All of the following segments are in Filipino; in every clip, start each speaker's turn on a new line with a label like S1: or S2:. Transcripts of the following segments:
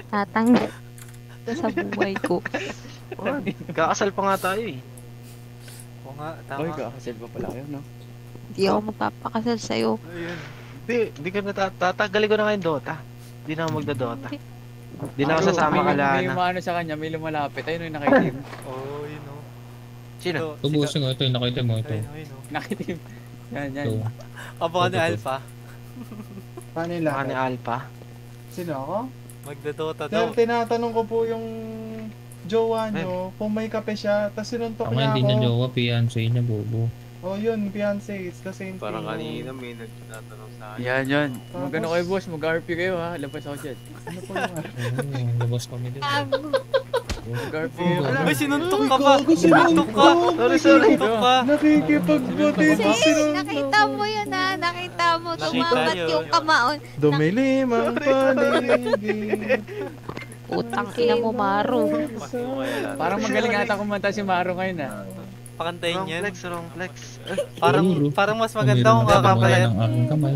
S1: Tatanggal ka sa buhay ko.
S2: Kakasal pa nga tayo eh.
S3: Oo nga,
S4: Oy,
S3: tama.
S4: kakasal pa pala kayo, no?
S1: Hindi ako magpapakasal sa'yo.
S3: Ayun.
S2: Hindi ka na tatagalin ko na ngayon Dota. Hindi na ako magda-Dota. Hindi na ako sasama
S4: may
S2: kalana.
S4: maano sa kanya, may lumalapit. Ayun yung nakitim.
S3: Oo, yun o.
S2: Sino?
S5: Tubusin ko ito, nakita mo ito.
S3: Ayun o.
S4: Nakitim. Yan, yan.
S5: Ito.
S3: Abangan ni Alpha.
S6: Paano yung
S2: Baka ni
S6: lakad?
S2: Alpha.
S6: Sino ako?
S3: Magda-Dota
S6: Sir,
S3: daw.
S6: tinatanong ko po yung jowa nyo, kung may kape siya, tapos sinuntok
S5: Tama,
S6: niya
S5: hindi niya
S6: ako.
S5: jowa, fiancé niya, bobo.
S6: Oh, yun, fiancé, it's the same
S7: Parang
S6: thing.
S7: kanina may nagtatanong sa akin.
S4: Yan, yan.
S6: Tapos-
S4: Magano kayo, boss. Mag-RP kayo, ha. Labas ako dyan.
S6: Ano po yung
S5: Oo, labas kami din.
S4: Mag-RP
S5: Oo,
S4: kayo.
S5: alam.
S3: Ay, sinuntok
S6: Ay,
S3: ka pa!
S6: gago,
S3: Sinuntok ka!
S2: Sorry.
S3: Sinuntok ka!
S6: Nakikipagbuti
S4: Kasi,
S6: pa sila.
S1: Nakita mo yun ha, nakita mo.
S3: Nakita
S1: Tumamat
S3: yun.
S1: yung kamaon.
S6: Dumilim ang paligid.
S1: Utang ina mo, Maro.
S4: Parang magaling ata kumanta si Maro ngayon, ha.
S3: Pakantayin
S2: Wrong
S3: yan.
S2: flex, wrong flex.
S3: Parang mas maganda kung
S5: Meron na
S3: kakapayan.
S5: ng aking kamay.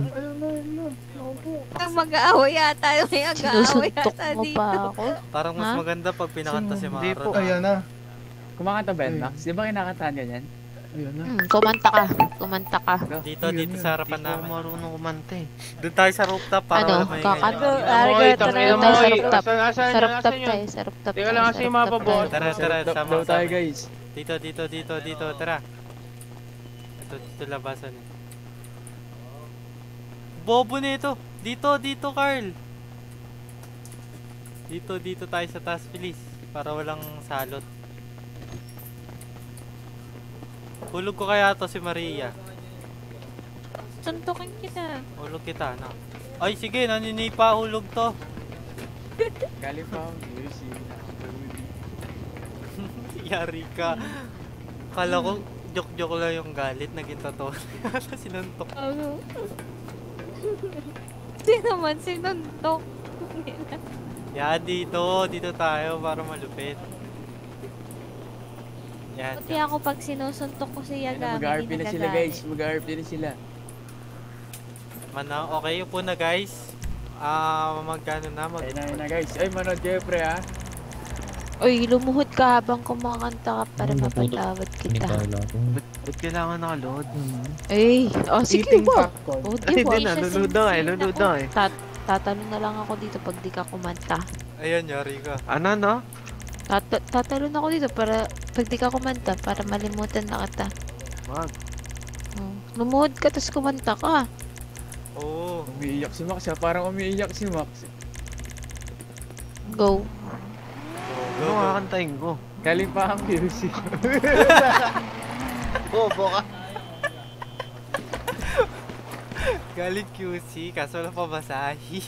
S1: Ang mag-aaway yata. May mag-aaway Sinusuntok yata
S2: Ano
S1: di.
S2: mo pa ako?
S3: Parang mas
S1: Ha?
S3: maganda pag pinakanta si
S2: Hindi po.
S3: Maro.
S6: Ayan na.
S4: Kumakanta ba yan, Max? Di ba kinakantahan ganyan?
S6: Ayan na.
S1: Kumanta ka. Kumanta ka.
S3: Dito
S6: Yun,
S3: sa
S2: Hindi
S3: harapan
S2: ko
S3: namin.
S2: marunong kumante.
S3: Doon tayo sa rooftop para
S1: Ano?
S3: wala maingay.
S1: Kakanta.
S2: Moy, tangina mo,
S1: Sa
S2: Moy.
S1: rooftop.
S2: Nasaan
S1: Sa
S2: yun?
S1: rooftop
S2: Nasaan yun?
S1: tayo. Sa rooftop
S2: Teka
S1: tayo.
S2: lang
S1: Sa
S2: kasi yung
S1: rooftop
S2: mapabot.
S1: tayo.
S3: Tara, tara,
S4: Daw
S3: sama
S4: tayo, guys.
S3: Dito, tara. Dito labasan eh. Bobo na ito. Dito, Carl. Dito tayo sa taas, please. Para walang salot. Hulog ko kaya to si Maria.
S1: Suntukin kita.
S3: Hulog kita, na. Ay, sige, naninipa hulog to.
S4: Galing pa ako.
S3: Yari ka. Kala ko, joke lang yung galit. Naging totoo. Sinuntok.
S1: Ano? Sino man sinuntok?
S3: Yan, dito tayo para malupit. Yan.
S1: Buti ako pag sinusuntok ko si Yagami.
S4: Mag-RP na sila, guys. Mag-RP na sila.
S3: Okay, upo na guys. Magkano na?
S4: Ayun na, guys. Ay, manood kayo, pre, ha?
S1: Uy, lumuhod ka habang kumakanta ka para
S5: Ano,
S1: mapatawad
S5: Hindi
S1: kita.
S5: pa wala ko.
S2: Ba't kailangan nakaload?
S1: Ay, sige
S6: Eating
S1: ba?
S6: popcorn.
S1: Oh,
S2: Ay,
S1: di ba?
S2: hindi na. Lulod na eh. Lulod na eh.
S1: Tatalon na lang ako dito pag di ka kumanta.
S3: Ayan, yari ka.
S2: Ano, no?
S1: Tatalon ako dito para pag di ka kumanta para malimutan na kita.
S2: Wag.
S1: Oh, lumuhod ka tapos kumanta ka.
S3: Oo.
S4: Umiiyak si Max, ha? Parang umiiyak si Max.
S1: Go.
S2: Ano kakantahin ko?
S4: Galing pa ang music.
S2: Bobo ka.
S3: Galit QC, kaso wala pa basahi.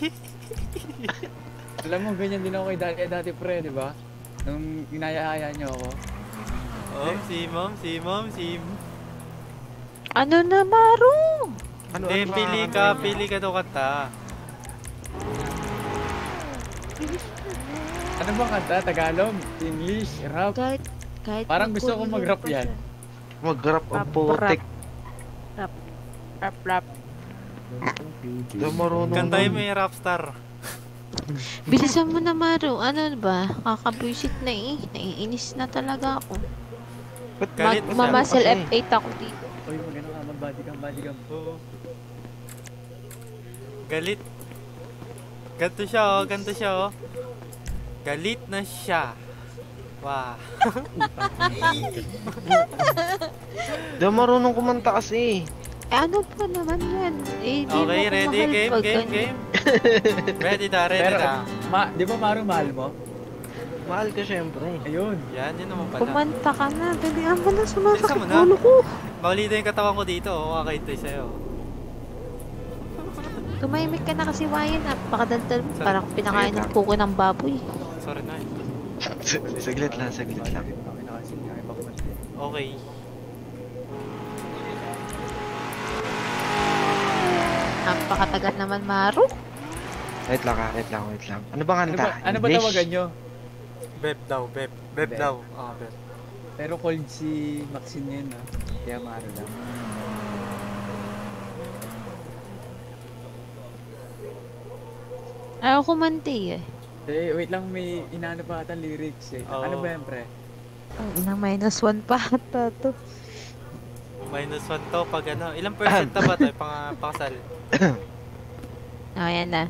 S4: Alam mo, ganyan din ako kay dati, pre, di ba? Nung inayahaya niyo ako.
S3: Si mom.
S1: Ano na, Maro?
S2: Ano,
S3: Hindi, pili ka daw kanta.
S4: Ano bang kanta? Tagalog? English? Rap?
S1: Kahit
S4: Parang gusto ko
S1: magkulong
S4: mag-rap
S1: pa
S4: yan.
S1: siya.
S2: Mag-rap ang
S1: Rap,
S2: putik.
S1: Rap.
S2: Hindi marunong.
S3: Kantahin mo yung Rapstar.
S1: Bilisan mo na, Maro. Ano ba? Kakabuisit na eh. Naiinis na talaga ako.
S2: Ba't
S3: Galit mo siya?
S1: Mamasel
S2: Kasi-
S1: F8 ako dito.
S4: Uy, magano ka, mag-bodycam.
S3: Oo. Galit. Ganto siya oh. Galit na siya. Wow.
S2: Hindi marunong kumanta kasi.
S1: Ano pa naman yan? Eh, di
S3: Okay,
S1: mo
S3: ready?
S1: kumahal
S3: Game,
S1: pag
S3: game,
S1: ganyan.
S3: game. Ready
S4: Pero,
S3: na.
S4: di ba Maro, mahal mo?
S2: Mahal ka syempre.
S4: Ayun.
S3: Yan, yun naman pala.
S1: Kumanta ka na. Dalihan mo na.
S3: Bilisan mo
S1: Sumasakit
S3: na.
S1: ulo ko.
S3: Maulida yung katawan ko dito. Kakahintay sa'yo.
S1: Tumahimik ka na kasi Wayan. Napakadaldal mo.
S3: Sorry.
S1: Parang pinakain ng kuko ng baboy.
S3: Sorry na.
S2: Saglit lang.
S4: Okay na kasi, kaya ba kumanta?
S3: Okay.
S1: Napakatagal naman, Maro.
S2: Wait lang. Ano bang kanta?
S4: Ano ba
S2: English?
S4: tawagan nyo?
S3: Beb daw. Beb daw. Beb.
S4: Pero cold si Maxine yun, ha? Kaya Maro lang.
S1: Ayaw kumante eh.
S4: Eh, wait lang, may inaano pa ata lyrics eh.
S3: Oo.
S4: Ano ba yan, pre?
S1: Ang inang -1 pa ata to.
S3: -1 to pag ano. Ilang percent na ba tayo pakasal?
S1: Oh, yan na.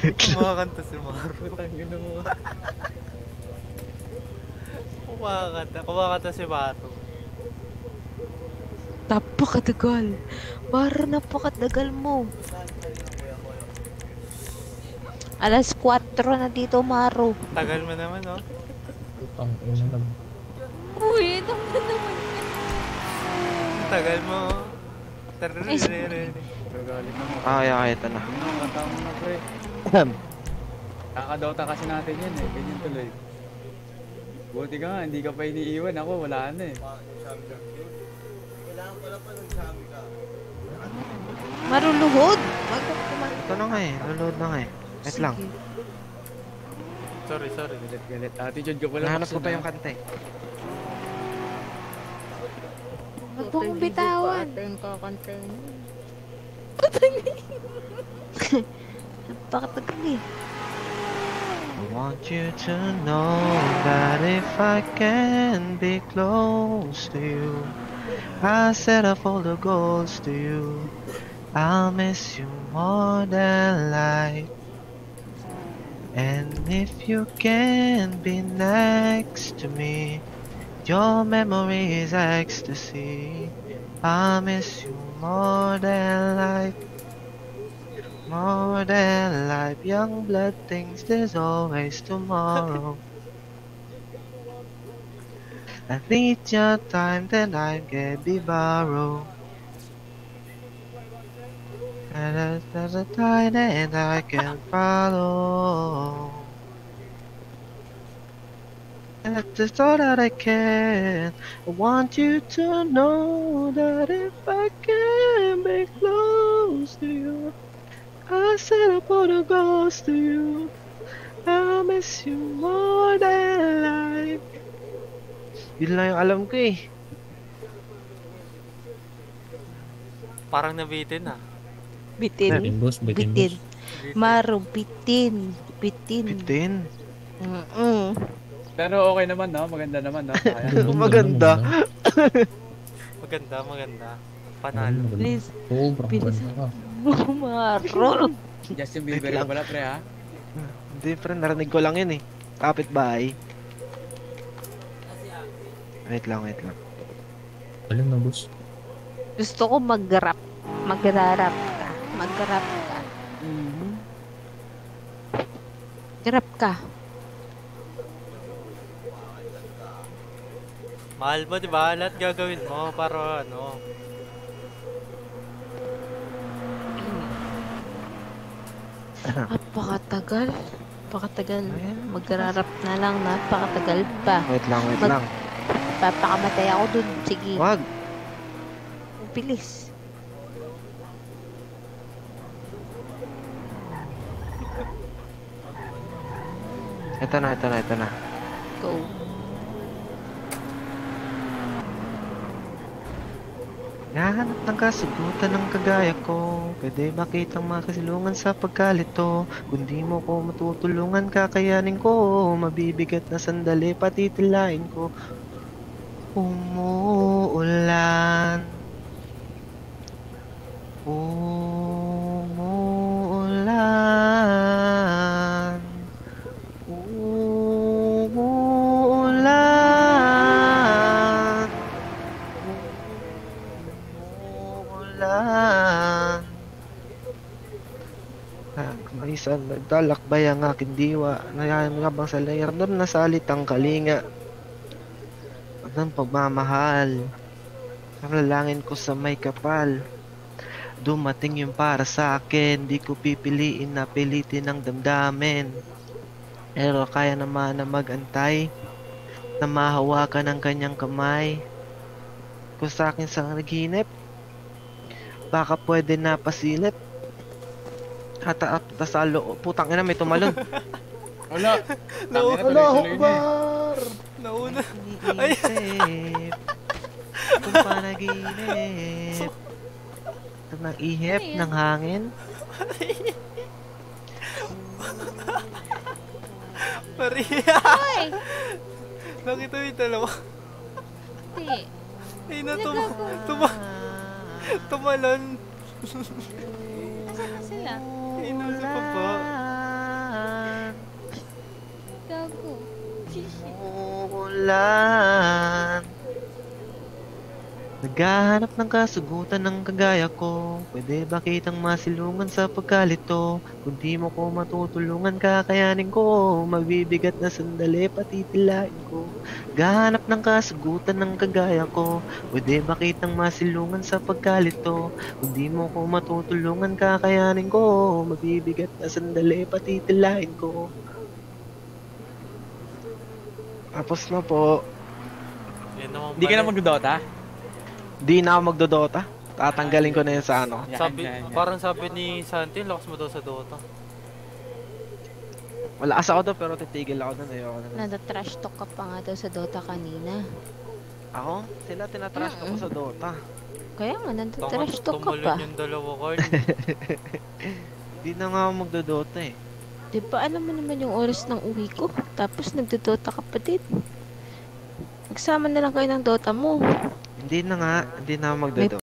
S3: Kumakanta si Maro.
S4: Putang ina mo.
S3: Kumakanta si Maro.
S1: Napakatagal. Parang napakatagal mo. Alas 4 na dito, Maro.
S3: Tagal mo naman, oh.
S5: Putang ina na.
S1: Uy, ano na naman?
S3: Tagal mo, oh. Tararararara.
S4: Gagalit na mo.
S2: Kaya ito na.
S4: Ano, kanta mo na, pre. Kakadota kasi natin yan eh. Ganyan tuloy. Buti ka nga, hindi ka pa iniiwan. Ako, wala na eh.
S1: Maruluhod.
S2: Ito na nga eh. Lulod na nga eh. Wait lang.
S3: Sorry.
S4: Galit. Attitude ko pala.
S2: Nahanap ko pa yung kanta eh.
S1: Huwag mong bitawan. Napakatagal eh.
S2: I want you to know that if I can be close to you, I set up all the goals to you. I'll miss you more than life. And if you can be next to me, your memory is ecstasy. I'll miss you more than life. More than life, young blood thinks there's always tomorrow. I need your time, then I can be borrowed. And there's a time that I can follow. And that's all that I can. I want you to know that if I can be close to you, I set up all the goals to you. I miss you more than life. Yun lang yung alam ko eh.
S3: Parang nabitin, ah.
S1: Bitin.
S5: Bitin boss.
S1: Bitin. Maro, bitin. Bitin.
S2: 15.
S4: Pero okay naman, no? Maganda naman, no? Kaya.
S2: Maganda.
S3: Maganda. Panalo.
S1: Please.
S5: Sobrang
S1: Bilis.
S5: ganda ka.
S1: Maro.
S4: Justin Bieber ka pala, pre, ha?
S2: Hindi friend, narinig ko lang yun eh. Kapit bahay. Wait lang.
S5: Alam na boss.
S1: Gusto ko mag-rap. Mag-rap ka. Mag-rap ka.
S4: Mhm.
S1: Rap ka.
S3: Mahal mo, di ba? Lahat gagawin mo para ano.
S1: Napakatagal. Napakatagal.
S2: Ayan.
S1: Mag-rap na lang. Napakatagal pa.
S2: Wait lang.
S1: Papakamatay ako dun. Sige.
S2: Wag.
S1: Bilis.
S2: Ito na.
S1: Go.
S2: Nahanap ng kasagutan ng kagaya ko. Pwede makitang makasilungan sa pagkalito. Kung di mo ko matutulungan, kakayanin ko. Mabibigat na sandali, patitilain ko. Umuulan. Umuulan. Umuulan. Umuulan. May isang nagtalakbay ang aking diwa. Nayangabang sa layar doon na salitang kalinga. Ng pagmamahal. Nalalangin ko sa may kapal. Dumating yung para sa akin. Di ko pipiliin na pilitin ng damdamin. Pero kaya naman na magantay. Na mahawakan ng kanyang kamay. Kung sa akin sa naginip. Baka pwede na pasilip. Hata sa loob. Putang ina, may tumalon.
S4: Wala.
S3: Nauna.
S4: Tuloy-tuloy na eh.
S3: Nauna.
S2: Iniisip. Kung panaginip. Ito ng ihip
S1: Ano yan?
S2: ng hangin.
S3: Maria!
S1: Hoy!
S3: Nakita mo yung dalawa?
S1: Hindi.
S3: Ay na,
S1: Nagagawa.
S3: tumalon.
S1: Nasaan na sila?
S3: Ay, nasa baba.
S1: Gago.
S2: Ulan. Naghahanap ng kasugutan ng kagaya ko. Pwede ba kitang masilungan sa pagkalito? Kung di mo ko matutulungan, kakayanin ko. Mabibigat na sandali, patitilain ko. Gahanap ng kasugutan ng kagaya ko. Pwede ba kitang masilungan sa pagkalito? Kung di mo ko matutulungan, kakayanin ko. Mabibigat na sandali, patitilain ko. Tapos na po.
S3: Yan naman
S4: Hindi ka na
S3: pala.
S4: mag-Dota?
S2: Di na ako magdodota. Tatanggalin ko na yun sa ano.
S3: Parang sabi ni Santi, lakas mo daw sa Dota.
S2: Malakas ako doon pero titigil ako doon. Ayoko na.
S1: Nada-trash talk ka pa nga daw sa Dota kanina.
S2: Ako? Sila tinatrash ako sa Dota.
S1: Kaya nga, nada-trash talk ka pa.
S3: Tumalon yung dalawa, Carl.
S2: Di na nga ako magdodota eh.
S1: Di ba alam mo naman yung oras ng uwi ko? Tapos nagdodota ka pa din. Magsama na lang kayo ng Dota mo.
S2: Hindi na nga. Hindi na ako magdodota.